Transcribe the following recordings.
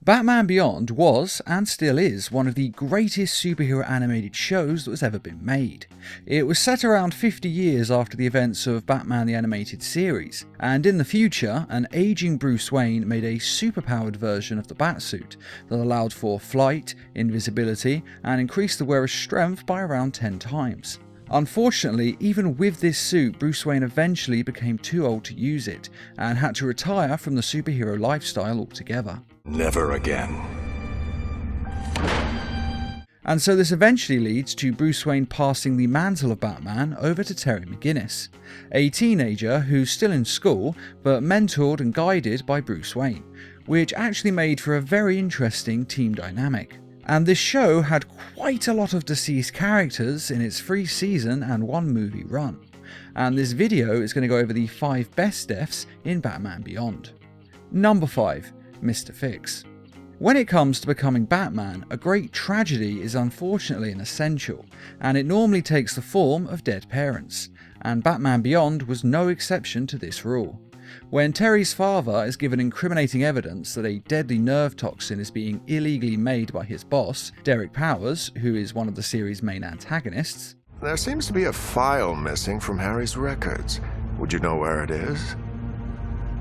Batman Beyond was, and still is, one of the greatest superhero animated shows that has ever been made. It was set around 50 years after the events of Batman the Animated Series, and in the future, an aging Bruce Wayne made a superpowered version of the Batsuit that allowed for flight, invisibility, and increased the wearer's strength by around 10 times. Unfortunately, even with this suit, Bruce Wayne eventually became too old to use it, and had to retire from the superhero lifestyle altogether. Never again. And so this eventually leads to Bruce Wayne passing the mantle of Batman over to Terry McGinnis, a teenager who's still in school, but mentored and guided by Bruce Wayne, which actually made for a very interesting team dynamic. And this show had quite a lot of deceased characters in its 3 season and 1 movie run. And this video is going to go over the 5 best deaths in Batman Beyond. Number 5. Mr. Fix. When it comes to becoming Batman, a great tragedy is unfortunately an essential, and it normally takes the form of dead parents, and Batman Beyond was no exception to this rule. When Terry's father is given incriminating evidence that a deadly nerve toxin is being illegally made by his boss, Derek Powers, who is one of the series' main antagonists. There seems to be a file missing from Harry's records. Would you know where it is?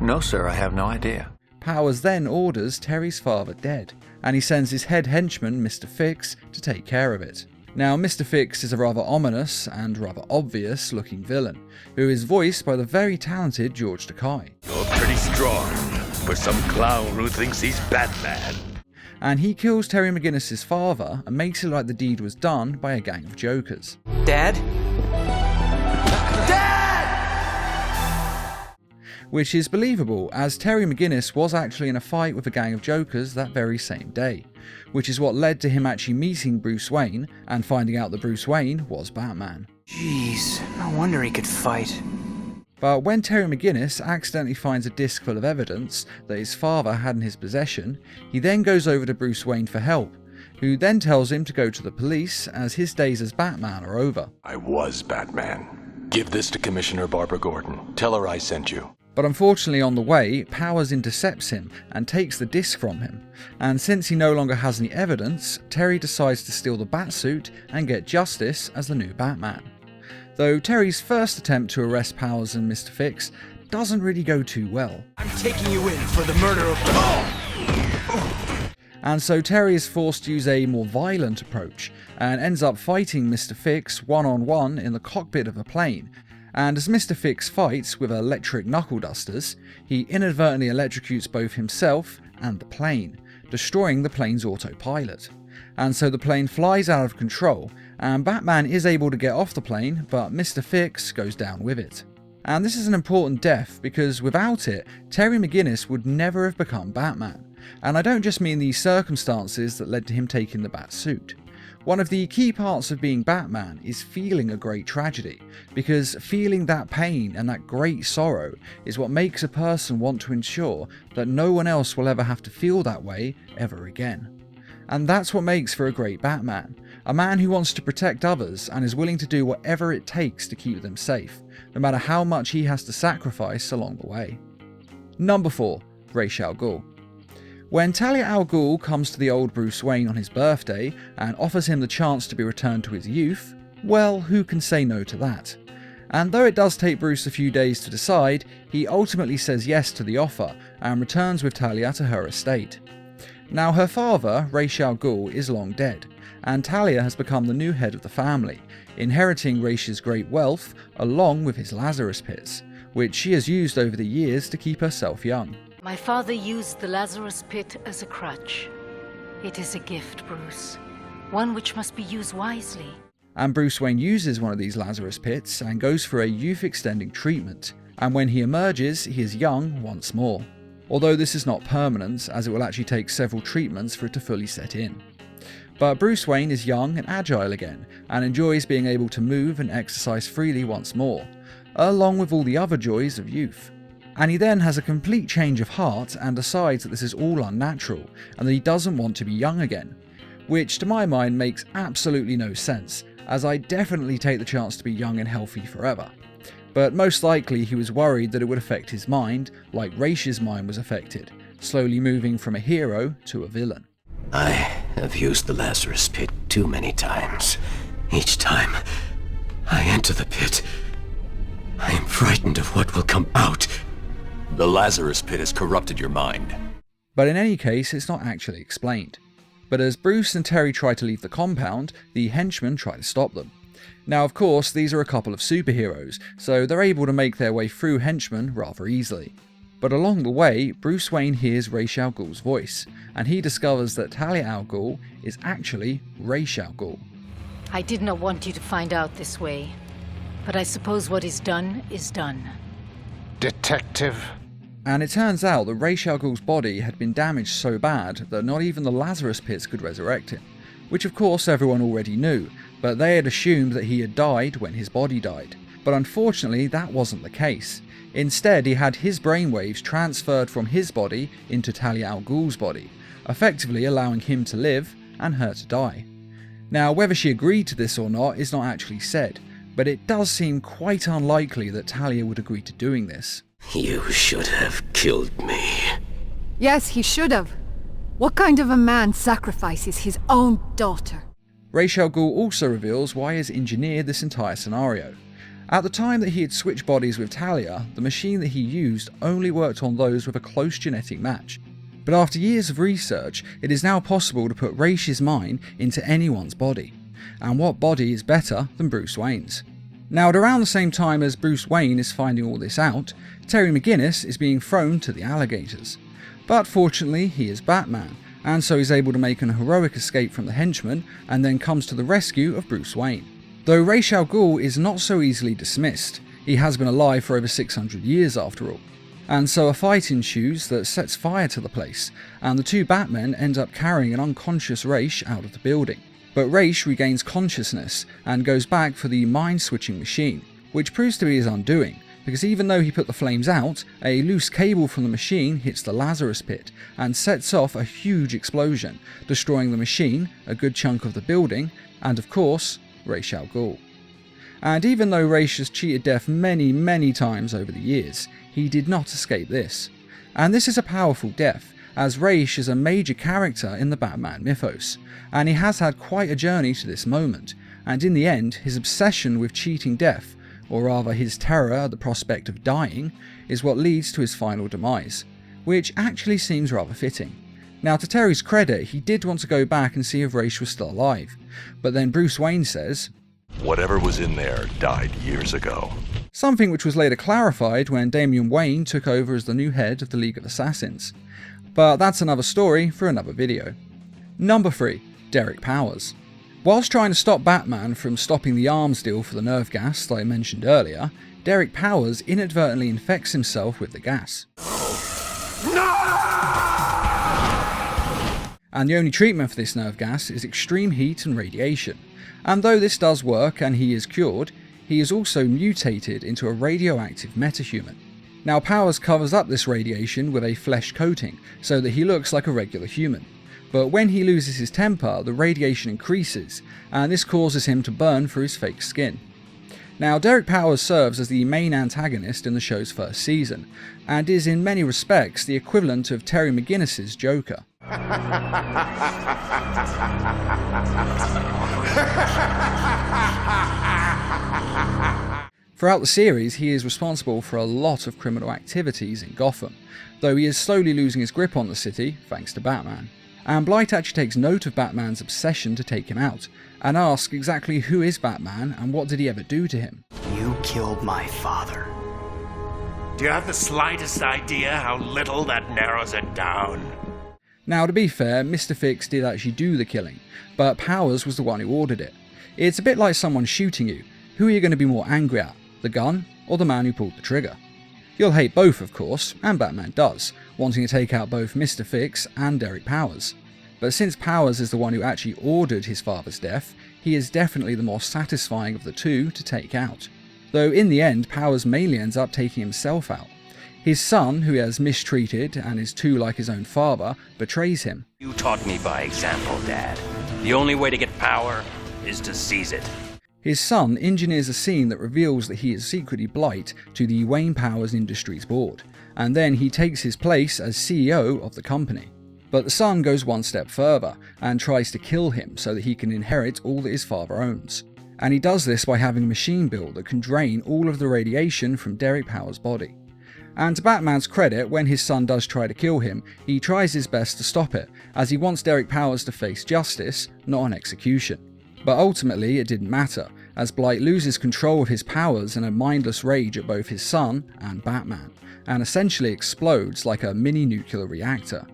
No, sir, I have no idea. Powers then orders Terry's father dead, and he sends his head henchman, Mr. Fix, to take care of it. Now, Mr. Fix is a rather ominous and rather obvious looking villain, who is voiced by the very talented George Takei. You're pretty strong for some clown who thinks he's Batman. And he kills Terry McGinnis' father and makes it like the deed was done by a gang of jokers. Dad? Which is believable, as Terry McGinnis was actually in a fight with a gang of jokers that very same day, which is what led to him actually meeting Bruce Wayne and finding out that Bruce Wayne was Batman. Jeez, no wonder he could fight. But when Terry McGinnis accidentally finds a disc full of evidence that his father had in his possession, he then goes over to Bruce Wayne for help, who then tells him to go to the police as his days as Batman are over. I was Batman. Give this to Commissioner Barbara Gordon. Tell her I sent you. But unfortunately on the way, Powers intercepts him and takes the disc from him, and since he no longer has any evidence, Terry decides to steal the Batsuit and get justice as the new Batman. Though Terry's first attempt to arrest Powers and Mr. Fix doesn't really go too well. I'm taking you in for the murder of... And so Terry is forced to use a more violent approach, and ends up fighting Mr. Fix one-on-one in the cockpit of a plane. And as Mr. Fix fights with electric knuckle dusters, he inadvertently electrocutes both himself and the plane, destroying the plane's autopilot. And so the plane flies out of control, and Batman is able to get off the plane, but Mr. Fix goes down with it. And this is an important death because without it, Terry McGinnis would never have become Batman. And I don't just mean the circumstances that led to him taking the Batsuit. One of the key parts of being Batman is feeling a great tragedy, because feeling that pain and that great sorrow is what makes a person want to ensure that no one else will ever have to feel that way ever again. And that's what makes for a great Batman, a man who wants to protect others and is willing to do whatever it takes to keep them safe, no matter how much he has to sacrifice along the way. Number 4. Rachele Ghul. When Talia al Ghul comes to the old Bruce Wayne on his birthday and offers him the chance to be returned to his youth, well, who can say no to that? And though it does take Bruce a few days to decide, he ultimately says yes to the offer and returns with Talia to her estate. Now her father, Rachele Ghul, is long dead, and Talia has become the new head of the family, inheriting Raish's great wealth along with his Lazarus pits, which she has used over the years to keep herself young. My father used the Lazarus pit as a crutch. It is a gift, Bruce. One which must be used wisely. And Bruce Wayne uses one of these Lazarus pits and goes for a youth-extending treatment, and when he emerges, he is young once more. Although this is not permanent, as it will actually take several treatments for it to fully set in. But Bruce Wayne is young and agile again, and enjoys being able to move and exercise freely once more, along with all the other joys of youth. And he then has a complete change of heart and decides that this is all unnatural and that he doesn't want to be young again, which to my mind makes absolutely no sense, as I definitely take the chance to be young and healthy forever. But most likely he was worried that it would affect his mind, like Raish's mind was affected, slowly moving from a hero to a villain. I have used the Lazarus Pit too many times. Each time I enter the pit, I am frightened of what will come out. The Lazarus Pit has corrupted your mind. But in any case, it's not actually explained. But as Bruce and Terry try to leave the compound, the henchmen try to stop them. Now, of course, these are a couple of superheroes, so they're able to make their way through henchmen rather easily. But along the way, Bruce Wayne hears Rachele Ghul's voice, and he discovers that Talia al Ghul is actually Rachele Ghul. I did not want you to find out this way, but I suppose what is done is done. Detective. And it turns out that Rachele Ghul's body had been damaged so bad that not even the Lazarus Pits could resurrect him, which of course everyone already knew, but they had assumed that he had died when his body died. But unfortunately that wasn't the case. Instead, he had his brainwaves transferred from his body into Talia al Ghul's body, effectively allowing him to live and her to die. Now, whether she agreed to this or not is not actually said, but it does seem quite unlikely that Talia would agree to doing this. You should have killed me. Yes, he should have. What kind of a man sacrifices his own daughter? Rachele Ghul also reveals why he has engineered this entire scenario. At the time that he had switched bodies with Talia, the machine that he used only worked on those with a close genetic match. But after years of research, it is now possible to put Rachele's mind into anyone's body. And what body is better than Bruce Wayne's? Now, at around the same time as Bruce Wayne is finding all this out, Terry McGinnis is being thrown to the alligators. But fortunately, he is Batman, and so he's able to make an heroic escape from the henchmen and then comes to the rescue of Bruce Wayne. Though Rachele Ghul is not so easily dismissed, he has been alive for over 600 years after all. And so a fight ensues that sets fire to the place, and the two Batmen end up carrying an unconscious Ra's out of the building. But Ra's regains consciousness and goes back for the mind-switching machine, which proves to be his undoing, because even though he put the flames out, a loose cable from the machine hits the Lazarus Pit and sets off a huge explosion, destroying the machine, a good chunk of the building, and of course, Rachele Ghul. And even though Ra's has cheated death many times over the years, he did not escape this. And this is a powerful death, as Ra's is a major character in the Batman mythos, and he has had quite a journey to this moment, and in the end, his obsession with cheating death, or rather his terror at the prospect of dying, is what leads to his final demise, which actually seems rather fitting. Now, to Terry's credit, he did want to go back and see if Ra's was still alive, but then Bruce Wayne says, Whatever was in there died years ago. Something which was later clarified when Damian Wayne took over as the new head of the League of Assassins. But that's another story for another video. Number 3. Derek Powers. Whilst trying to stop Batman from stopping the arms deal for the nerve gas that I mentioned earlier, Derek Powers inadvertently infects himself with the gas. And the only treatment for this nerve gas is extreme heat and radiation. And though this does work and he is cured, he is also mutated into a radioactive metahuman. Now, Powers covers up this radiation with a flesh coating so that he looks like a regular human. But when he loses his temper, the radiation increases, and this causes him to burn through his fake skin. Now, Derek Powers serves as the main antagonist in the show's first season, and is in many respects the equivalent of Terry McGinnis's Joker. Throughout the series, he is responsible for a lot of criminal activities in Gotham, though he is slowly losing his grip on the city thanks to Batman. And Blight actually takes note of Batman's obsession to take him out, and asks exactly who is Batman and what did he ever do to him. You killed my father. Do you have the slightest idea how little that narrows it down? Now, to be fair, Mr. Fix did actually do the killing, but Powers was the one who ordered it. It's a bit like someone shooting you. Who are you going to be more angry at, the gun or the man who pulled the trigger? You'll hate both, of course, and Batman does, wanting to take out both Mr. Fix and Derek Powers. But since Powers is the one who actually ordered his father's death, he is definitely the more satisfying of the two to take out. Though in the end, Powers mainly ends up taking himself out. His son, who he has mistreated and is too like his own father, betrays him. You taught me by example, Dad. The only way to get power is to seize it. His son engineers a scene that reveals that he is secretly Blight to the Wayne Powers Industries board, and then he takes his place as CEO of the company. But the son goes one step further and tries to kill him so that he can inherit all that his father owns. And he does this by having a machine built that can drain all of the radiation from Derek Powers' body. And to Batman's credit, when his son does try to kill him, he tries his best to stop it, as he wants Derek Powers to face justice, not an execution. But ultimately it didn't matter, as Blight loses control of his powers in a mindless rage at both his son and Batman, and essentially explodes like a mini nuclear reactor.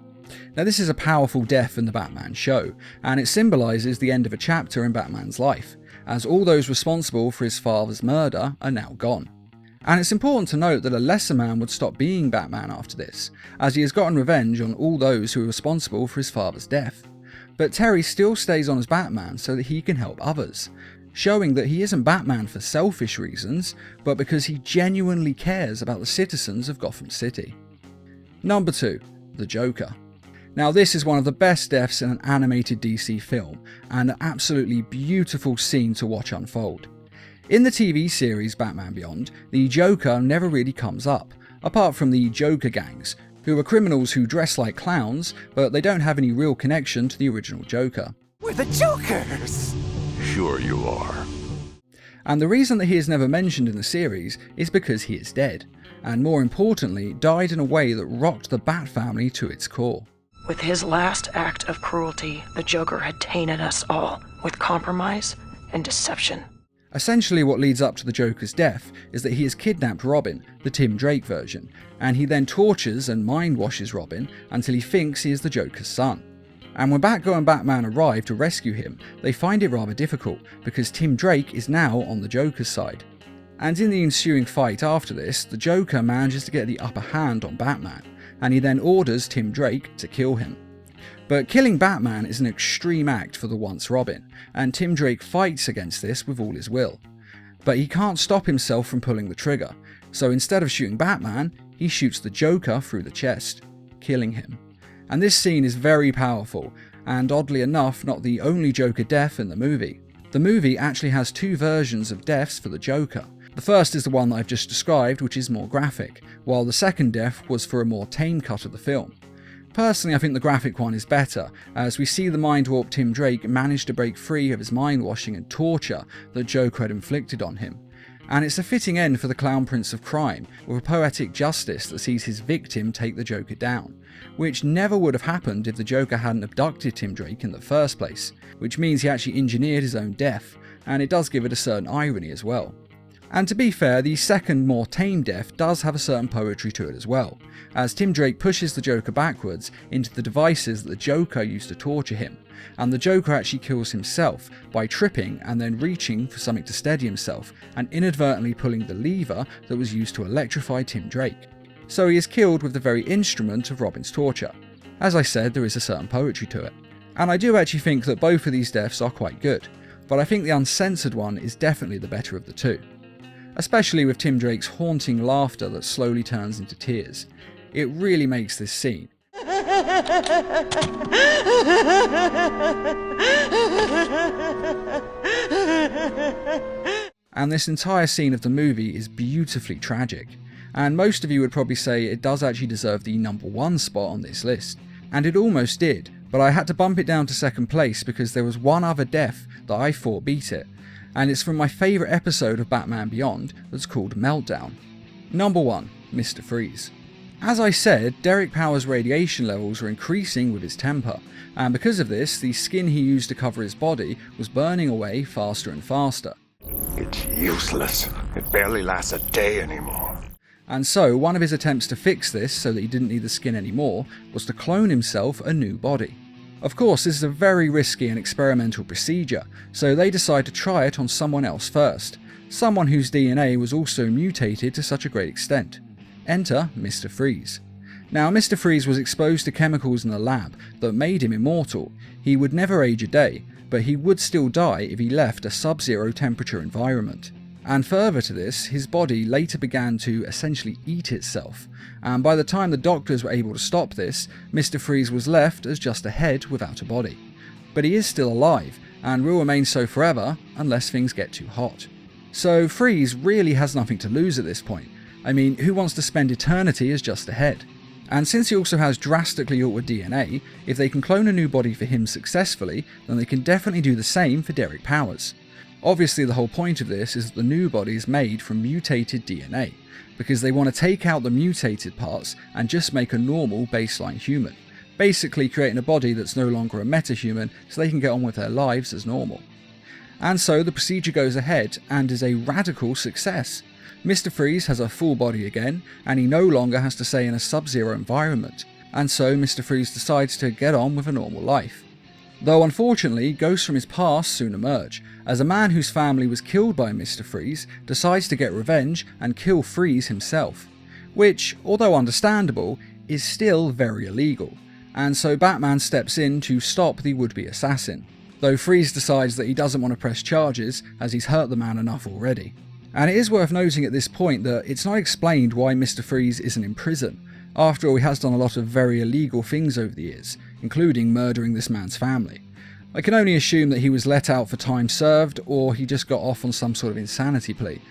Now this is a powerful death in the Batman show, and it symbolises the end of a chapter in Batman's life, as all those responsible for his father's murder are now gone. And it's important to note that a lesser man would stop being Batman after this, as he has gotten revenge on all those who were responsible for his father's death. But Terry still stays on as Batman so that he can help others, showing that he isn't Batman for selfish reasons, but because he genuinely cares about the citizens of Gotham City. Number 2. The Joker. Now this is one of the best deaths in an animated DC film, and an absolutely beautiful scene to watch unfold. In the TV series Batman Beyond, the Joker never really comes up, apart from the Joker gangs, who are criminals who dress like clowns, but they don't have any real connection to the original Joker. We're the Jokers! Sure you are. And the reason that he is never mentioned in the series is because he is dead, and more importantly, died in a way that rocked the Bat family to its core. With his last act of cruelty, the Joker had tainted us all with compromise and deception. Essentially what leads up to the Joker's death is that he has kidnapped Robin, the Tim Drake version, and he then tortures and mind-washes Robin until he thinks he is the Joker's son. And when Batgirl and Batman arrive to rescue him, they find it rather difficult because Tim Drake is now on the Joker's side. And in the ensuing fight after this, the Joker manages to get the upper hand on Batman, and he then orders Tim Drake to kill him. But killing Batman is an extreme act for the once Robin, and Tim Drake fights against this with all his will. But he can't stop himself from pulling the trigger, so instead of shooting Batman, he shoots the Joker through the chest, killing him. And this scene is very powerful, and oddly enough not the only Joker death in the movie. The movie actually has 2 versions of deaths for the Joker. The first is the one that I've just described, which is more graphic, while the second death was for a more tame cut of the film. Personally, I think the graphic one is better, as we see the mind-warped Tim Drake manage to break free of his mind-washing and torture that Joker had inflicted on him. And it's a fitting end for the Clown Prince of Crime, with a poetic justice that sees his victim take the Joker down, which never would have happened if the Joker hadn't abducted Tim Drake in the first place, which means he actually engineered his own death, and it does give it a certain irony as well. And to be fair, the second, more tame death does have a certain poetry to it as well, as Tim Drake pushes the Joker backwards into the devices that the Joker used to torture him, and the Joker actually kills himself by tripping and then reaching for something to steady himself and inadvertently pulling the lever that was used to electrify Tim Drake. So he is killed with the very instrument of Robin's torture. As I said, there is a certain poetry to it. And I do actually think that both of these deaths are quite good, but I think the uncensored one is definitely the better of the two. Especially with Tim Drake's haunting laughter that slowly turns into tears. It really makes this scene. And this entire scene of the movie is beautifully tragic, and most of you would probably say it does actually deserve the number 1 spot on this list, and it almost did, but I had to bump it down to second place because there was one other death that I thought beat it, and it's from my favourite episode of Batman Beyond that's called Meltdown. Number 1, Mr. Freeze. As I said, Derek Powers' radiation levels were increasing with his temper, and because of this, the skin he used to cover his body was burning away faster and faster. It's useless. It barely lasts a day anymore. And so, one of his attempts to fix this so that he didn't need the skin anymore was to clone himself a new body. Of course, this is a very risky and experimental procedure, so they decide to try it on someone else first, someone whose DNA was also mutated to such a great extent. Enter Mr. Freeze. Now, Mr. Freeze was exposed to chemicals in a lab that made him immortal. He would never age a day, but he would still die if he left a sub-zero temperature environment. And further to this, his body later began to essentially eat itself, and by the time the doctors were able to stop this, Mr. Freeze was left as just a head without a body. But he is still alive, and will remain so forever unless things get too hot. So Freeze really has nothing to lose at this point, I mean, who wants to spend eternity as just a head? And since he also has drastically altered DNA, if they can clone a new body for him successfully, then they can definitely do the same for Derek Powers. Obviously the whole point of this is that the new body is made from mutated DNA, because they want to take out the mutated parts and just make a normal baseline human, basically creating a body that's no longer a metahuman so they can get on with their lives as normal. And so the procedure goes ahead and is a radical success. Mr. Freeze has a full body again, and he no longer has to stay in a sub-zero environment, and so Mr. Freeze decides to get on with a normal life. Though unfortunately, ghosts from his past soon emerge, as a man whose family was killed by Mr. Freeze decides to get revenge and kill Freeze himself, which, although understandable, is still very illegal, and so Batman steps in to stop the would-be assassin, though Freeze decides that he doesn't want to press charges as he's hurt the man enough already. And it is worth noting at this point that it's not explained why Mr. Freeze isn't in prison. After all, he has done a lot of very illegal things over the years, including murdering this man's family. I can only assume that he was let out for time served, or he just got off on some sort of insanity plea.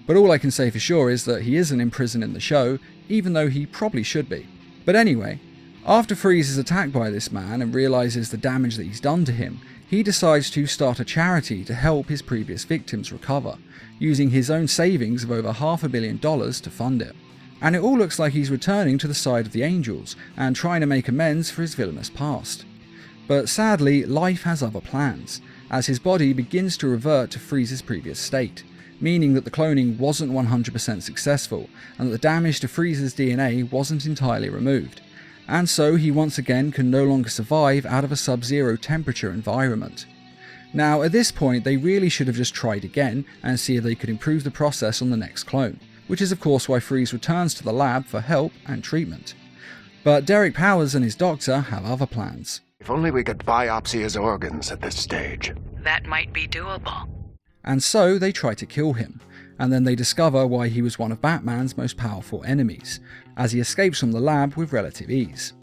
But all I can say for sure is that he isn't in prison in the show, even though he probably should be. But anyway, after Freeze is attacked by this man and realises the damage that he's done to him, he decides to start a charity to help his previous victims recover, using his own savings of over $500 million to fund it. And it all looks like he's returning to the side of the angels and trying to make amends for his villainous past. But sadly, life has other plans, as his body begins to revert to Freeze's previous state, meaning that the cloning wasn't 100% successful and that the damage to Freeze's DNA wasn't entirely removed. And so he once again can no longer survive out of a sub-zero temperature environment. Now at this point they really should have just tried again and see if they could improve the process on the next clone, which is of course why Freeze returns to the lab for help and treatment. But Derek Powers and his doctor have other plans. If only we could biopsy his organs at this stage. That might be doable. And so they try to kill him, and then they discover why he was one of Batman's most powerful enemies, as he escapes from the lab with relative ease.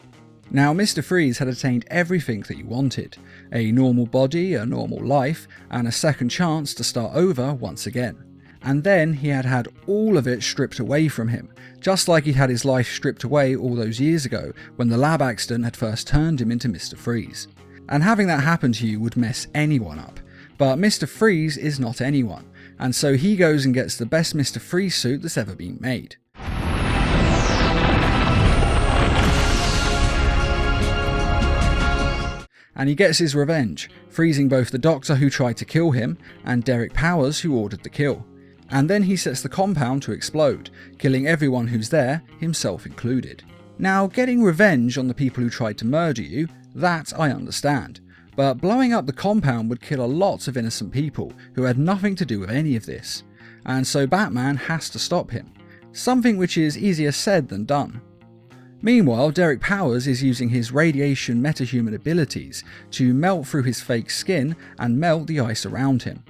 Now Mr. Freeze had attained everything that he wanted, a normal body, a normal life, and a second chance to start over once again. And then he had had all of it stripped away from him, just like he had his life stripped away all those years ago when the lab accident had first turned him into Mr. Freeze. And having that happen to you would mess anyone up, but Mr. Freeze is not anyone, and so he goes and gets the best Mr. Freeze suit that's ever been made. And he gets his revenge, freezing both the doctor who tried to kill him and Derek Powers who ordered the kill. And then he sets the compound to explode, killing everyone who's there, himself included. Now, getting revenge on the people who tried to murder you, that I understand. But blowing up the compound would kill a lot of innocent people who had nothing to do with any of this. And so Batman has to stop him. Something which is easier said than done. Meanwhile, Derek Powers is using his radiation metahuman abilities to melt through his fake skin and melt the ice around him.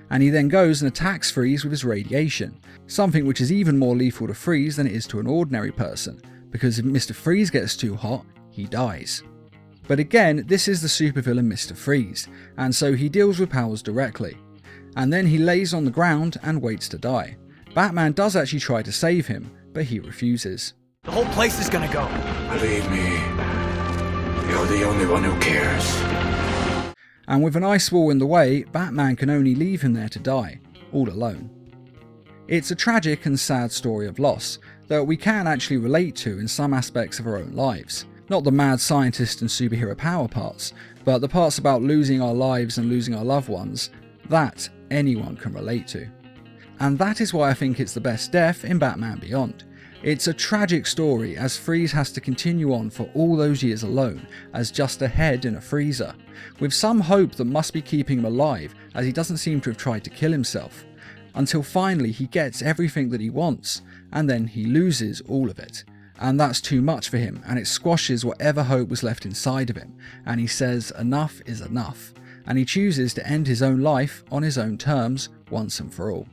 And he then goes and attacks Freeze with his radiation, something which is even more lethal to Freeze than it is to an ordinary person, because if Mr. Freeze gets too hot, he dies. But again, this is the supervillain Mr. Freeze, and so he deals with Powers directly. And then he lays on the ground and waits to die. Batman does actually try to save him, but he refuses. The whole place is gonna go. Believe me, you're the only one who cares. And with an ice wall in the way, Batman can only leave him there to die, all alone. It's a tragic and sad story of loss that we can actually relate to in some aspects of our own lives. Not the mad scientist and superhero power parts, but the parts about losing our lives and losing our loved ones, that anyone can relate to. And that is why I think it's the best death in Batman Beyond. It's a tragic story as Freeze has to continue on for all those years alone as just a head in a freezer, with some hope that must be keeping him alive as he doesn't seem to have tried to kill himself, until finally he gets everything that he wants and then he loses all of it. And that's too much for him, and it squashes whatever hope was left inside of him, and he says enough is enough, and he chooses to end his own life on his own terms once and for all.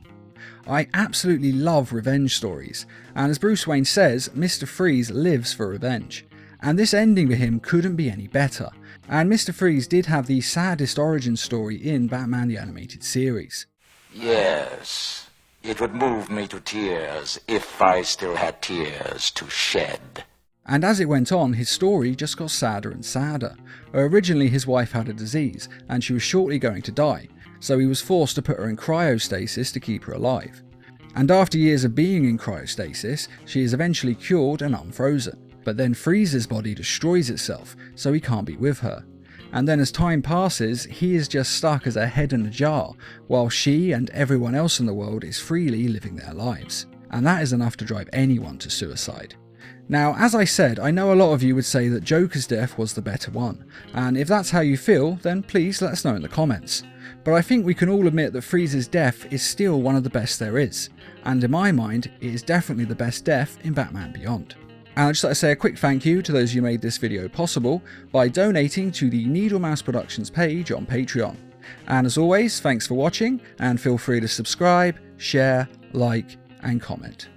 I absolutely love revenge stories, and as Bruce Wayne says, Mr. Freeze lives for revenge, and this ending for him couldn't be any better, and Mr. Freeze did have the saddest origin story in Batman the Animated Series. Yes, It would move me to tears if I still had tears to shed. And as it went on, his story just got sadder and sadder. Originally his wife had a disease, and she was shortly going to die, so he was forced to put her in cryostasis to keep her alive. And after years of being in cryostasis, she is eventually cured and unfrozen. But then Freeze's body destroys itself, so he can't be with her. And then as time passes, he is just stuck as a head in a jar, while she and everyone else in the world is freely living their lives. And that is enough to drive anyone to suicide. Now, as I said, I know a lot of you would say that Joker's death was the better one, and if that's how you feel, then please let us know in the comments. But I think we can all admit that Freeze's death is still one of the best there is, and in my mind, it is definitely the best death in Batman Beyond. And I'd just like to say a quick thank you to those who made this video possible by donating to the Needle Mouse Productions page on Patreon. And as always, thanks for watching, and feel free to subscribe, share, like, and comment.